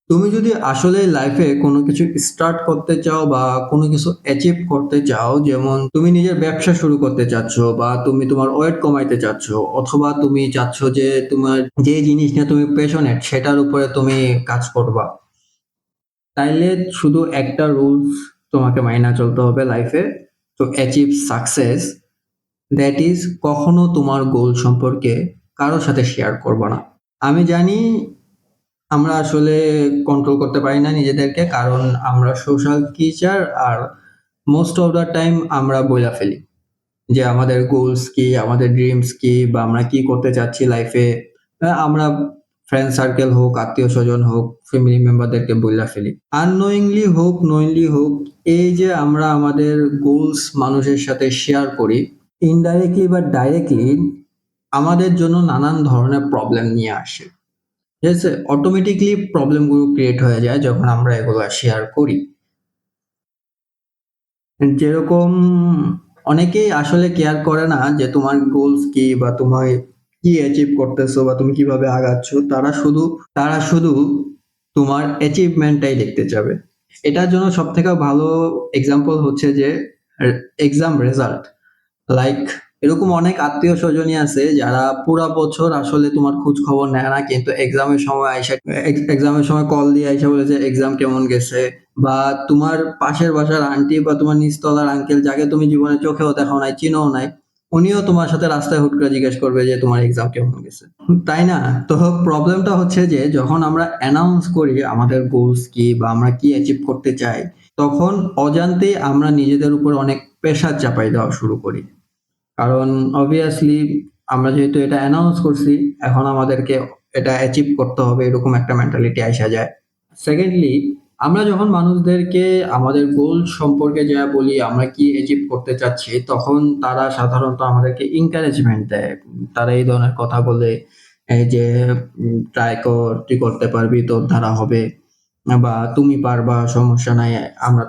তুমি যদি আসলে লাইফে কোনো কিছু স্টার্ট করতে চাও বা কোনো কিছু অ্যাচিভ করতে চাও, যেমন তুমি নিজের ব্যবসা শুরু করতে চাচ্ছ বা তুমি তোমার ওয়েট কমাইতে চাচ্ছ, অথবা তুমি চাচ্ছ যে তোমার যে জিনিস নিয়ে তুমি প্যাশনেট সেটার উপরে তুমি কাজ করবা। তাইলে শুধু একটা রুলস তোমাকে মাইনা চলতে হবে লাইফে, তো অ্যাচিভ সাকসেস, দ্যাট ইজ কখনো তোমার গোল সম্পর্কে কারো সাথে শেয়ার করবা না। আমি জানি আমরা আসলে কন্ট্রোল করতে পারি না নিজেদেরকে, কারণ আমরা সোশ্যাল ক্রিচার। আর মোস্ট অফ দ্য টাইম আমরা বইলা ফেলি যে আমাদের গোলস কি, আমাদের ড্রিমস কি, বা আমরা কি করতে চাচ্ছি লাইফে। আমরা ফ্রেন্ড সার্কেল হোক, আত্মীয় স্বজন হোক, ফ্যামিলি মেম্বারদেরকে বইলা ফেলি। আননোয়িংলি হোক, নোয়িংলি হোক, এই যে আমরা আমাদের গোলস মানুষের সাথে শেয়ার করি, ইনডাইরেক্টলি বা ডাইরেক্টলি আমাদের জন্য নানান ধরনের প্রবলেম নিয়ে আসে। ঠিক আছে? অটোমেটিক্যালি প্রবলেম গুলো ক্রিয়েট হয়ে যায় যখন আমরা এগুলা শেয়ার করি। যেরকম অনেকেই আসলে কেয়ার করে না যে তোমার গোলস কি, বা তোমার কি অ্যাচিভ করতেছো, বা তুমি কিভাবে আগাচ্ছ। তারা শুধু তোমার অ্যাচিভমেন্টটাই দেখতে চাবে। এটার জন্য সবথেকে ভালো এক্সাম্পল হচ্ছে যে এক্সাম রেজাল্ট। লাইক, এরকম অনেক আত্মীয়-স্বজনই আছে যারা পুরা বছর আসলে তোমার খোঁজ খবর নেয় না। কিন্তু এক্সামের সময় কল দিয়ে আইসা বলে যে এক্সাম কেমন গেছে? বা তোমার পাশের বাসার আন্টি বা তোমার নিচতলার আঙ্কেল, যাকে তুমি জীবনে চোখেও দেখো নাই, চিনোও নাই, উনিও তোমার সাথে রাস্তায় হুট করে জিজ্ঞেস করবে যে তোমার এক্সাম কেমন গেছে। তাই না? তো প্রবলেমটা হচ্ছে যে যখন আমরা অ্যানাউন্স করি আমাদের গোলস কি বা আমরা কি অ্যাচিভ করতে চাই, তখন অজান্তেই আমরা নিজেদের উপর অনেক প্রেশার চাপাই দেওয়া শুরু করি। কারণ obviously আমরা যেহেতু এটা অ্যানাউন্স করছি, এখন আমাদেরকে এটা অ্যাচিভ করতে হবে, এরকম একটা মেন্টালিটি আইসা যায়। সেকেন্ডলি, আমরা যখন মানুষদেরকে আমাদের গোল সম্পর্কে যা বলি, আমরা কি অ্যাচিভ করতে চাচ্ছি, তখন তারা সাধারণত আমাদেরকে এনকারেজমেন্ট দেয়। তারা এই ধরনের কথা বলে, এই যে ট্রাই কর, তুই করতে পারবি, তোর দ্বারা হবে, বা তুমি পারবা, সমস্যা নাই, আমরা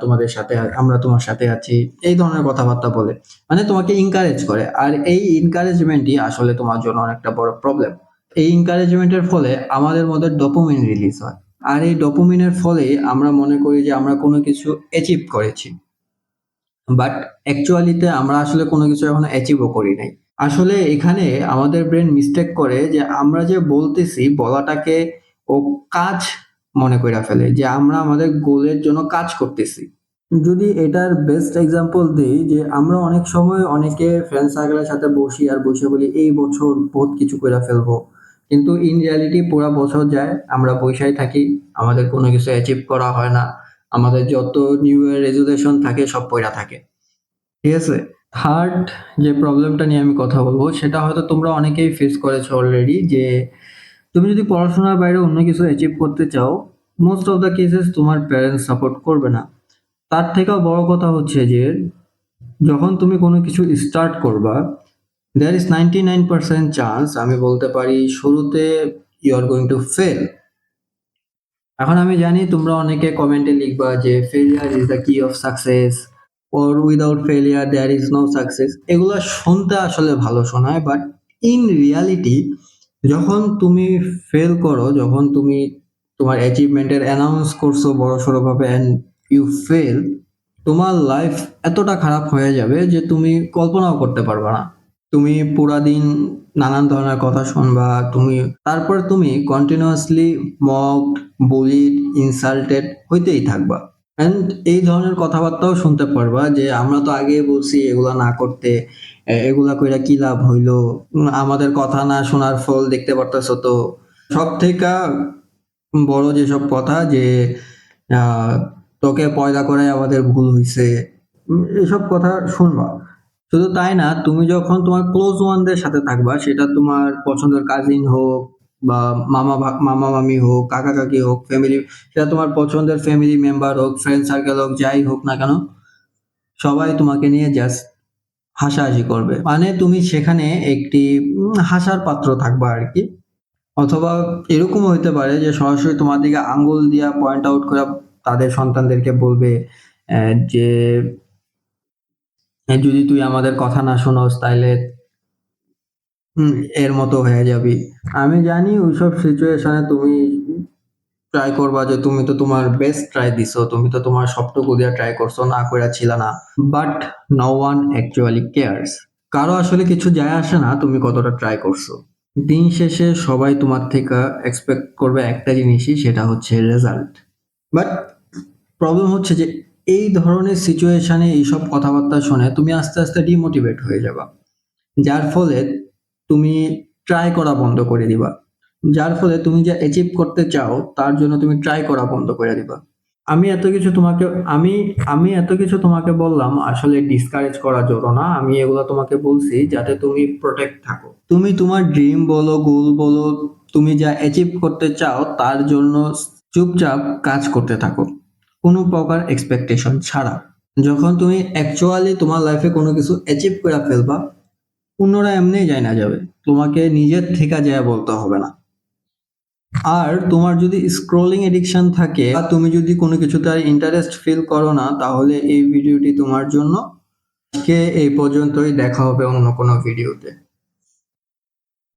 তোমার সাথে আছি। এই ধরনের কথাবার্তা বলে। মানে তোমাকে এনকারেজ করে। আর এই এনকারেজমেন্টই আসলে তোমার জন্য অনেকটা বড় প্রবলেম। এই এনকারেজমেন্টের ফলে আমাদের মধ্যে ডোপামিন রিলিজ হয়। আর এই ডোপামিনের ফলে আমরা মনে করি যে আমরা কোনো কিছু অ্যাচিভ করেছি। বাট অ্যাকচুয়ালিতে আমরা আসলে কোনো কিছু এখনো অ্যাচিভও করি নাই। আসলে এখানে আমাদের ব্রেন মিস্টেক করে যে আমরা যে বলতেছি, বলাটাকে ও কাজ মনে কইরা ফেলে, যে আমরা আমাদের গোলের জন্য কাজ করতেছি। যদি এটার বেস্ট এক্সাম্পল দেই, যে আমরা অনেক সময় অনেকে ফ্রেন্ড সার্কেলের সাথে বসি আর বসে বলি এই বছর বহুত কিছু কইরা ফেলবো। কিন্তু ইন রিয়ালিটি পুরা বছর যায় আমরা বইসাই থাকি। আমাদের কোনো কিছু অ্যাচিভ করা হয় না। আমাদের যত নিউ ইয়ার রেজোলিউশন থাকে সব পইড়া থাকে। ঠিক আছে? থার্ড যে প্রবলেমটা নিয়ে আমি কথা বলব, সেটা হয়তো তোমরা অনেকেই ফেস করেছো অলরেডি, যে তুমি যদি পড়াশোনার বাইরে অন্য কিছু অ্যাচিভ করতে চাও, মোস্ট অফ দ্য কেসেস তোমার প্যারেন্টস সাপোর্ট করবে না। তার থেকেও বড় কথা হচ্ছে যে যখন তুমি কোনো কিছু স্টার্ট করবা, there is 99% চান্স, আমি বলতে পারি শুরুতে, you are going to fail। এখন আমি জানি তোমরা অনেকে কমেন্টে লিখবা যে failure is the key of success, or without failure there is no success। এগুলা শুনতে আসলে ভালো শোনায়, বাট ইন রিয়ালিটি যখন তুমি ফেল করো, যখন তুমি তোমার অ্যাচিভমেন্টের অ্যানাউন্স করছো বড়সড় ভাবে অ্যান্ড ইউ ফেল, তোমার লাইফ এতটা খারাপ হয়ে যাবে যে তুমি কল্পনাও করতে পারবা না। তুমি পুরা দিন নানান ধরনের কথা শুনবা, তারপরে তুমি কন্টিনিউয়াসলি মকড, বুলিড, ইনসাল্টেড হইতেই থাকবা। অ্যান্ড এই ধরনের কথাবার্তাও শুনতে পারবা যে আমরা তো আগেই বলছি এগুলা না করতে, এগুলা কইরা কি লাভ হইলো, আমাদের কথা না শোনার ফল দেখতে পারতেছো তো। সব থেকে বড় যেসব কথা, যে আহ, তোকে পয়দা করাই আমাদের ভুল হইছে, এসব কথা শুনবা। শুধু তাই না, তুমি যখন তোমার ক্লোজ ওয়ানদের সাথে থাকবা, সেটা তোমার পছন্দের কাজিন হোক, বা মামা মামি হোক, কাকা কাকি হোক, সেটা তোমার পছন্দের ফ্যামিলি মেম্বার হোক, ফ্রেন্ড সার্কেল হোক, যাই হোক না কেন, সবাই তোমাকে নিয়ে জাস্ট হাসাহাসি করবে। মানে তুমি সেখানে একটি হাসার পাত্র থাকবা আর কি। অথবা এরকমও হইতে পারে যে সরাসরি তোমার দিকে আঙ্গুল দিয়া পয়েন্ট আউট করে তাদের সন্তানদেরকে বলবে যে যদি তুই আমাদের কথা না শোনস তাইলে এর মতো হয়ে যাবি। আমি জানি ওইসব সিচুয়েশনে তুমি ট্রাই করবা যে তুমি তো তোমার বেস্ট ট্রাই দিছো, তুমি তো তোমার সবটুকু দিয়ে ট্রাই করছো, না কইরা ছিল না। But no one actually cares. কারো আসলে কিছু যায় আসে না তুমি কতটা ট্রাই করছো। দিন শেষে সবাই তোমার থেকে এক্সপেক্ট করবে একটা জিনিসই, সেটা হচ্ছে রেজাল্ট। বাট প্রবলেম হচ্ছে যে এই ধরনের সিচুয়েশনে এইসব কথাবার্তা শুনে তুমি আস্তে আস্তে ডিমোটিভেট হয়ে যাবা, যার ফলে তুমি ট্রাই করা বন্ধ করে দিবা। যার ফলে তুমি যা অ্যাচিভ করতে চাও তার জন্য তুমি ট্রাই করা বন্ধ করে দিবা। আমি এত কিছু তোমাকে আমি আমি এত কিছু তোমাকে বললাম আসলে ডিসকারেজ করার জন্য না। আমি এগুলো তোমাকে বলছি যাতে তুমি প্রোটেক্ট থাকো। তুমি তোমার ড্রিম বলো, গোল বলো, তুমি যা অ্যাচিভ করতে চাও তার জন্য চুপচাপ কাজ করতে থাকো, কোনো প্রকার এক্সপেকটেশন ছাড়া। যখন তুমি অ্যাকচুয়ালি তোমার লাইফে কোনো কিছু অ্যাচিভ করে ফেলবা, অন্যরা এমনিই যায় না যাবে, তোমাকে নিজের থেকে যায় বলতে হবে না। আর তোমার যদি স্ক্রলিং এডিকশন থাকে বা তুমি যদি কোনো কিছুতে আর ইন্টারেস্ট ফিল করো না, তাহলে এই ভিডিওটি তোমার জন্য। আজকে এই পর্যন্তই, দেখা হবে অন্য কোনো ভিডিওতে।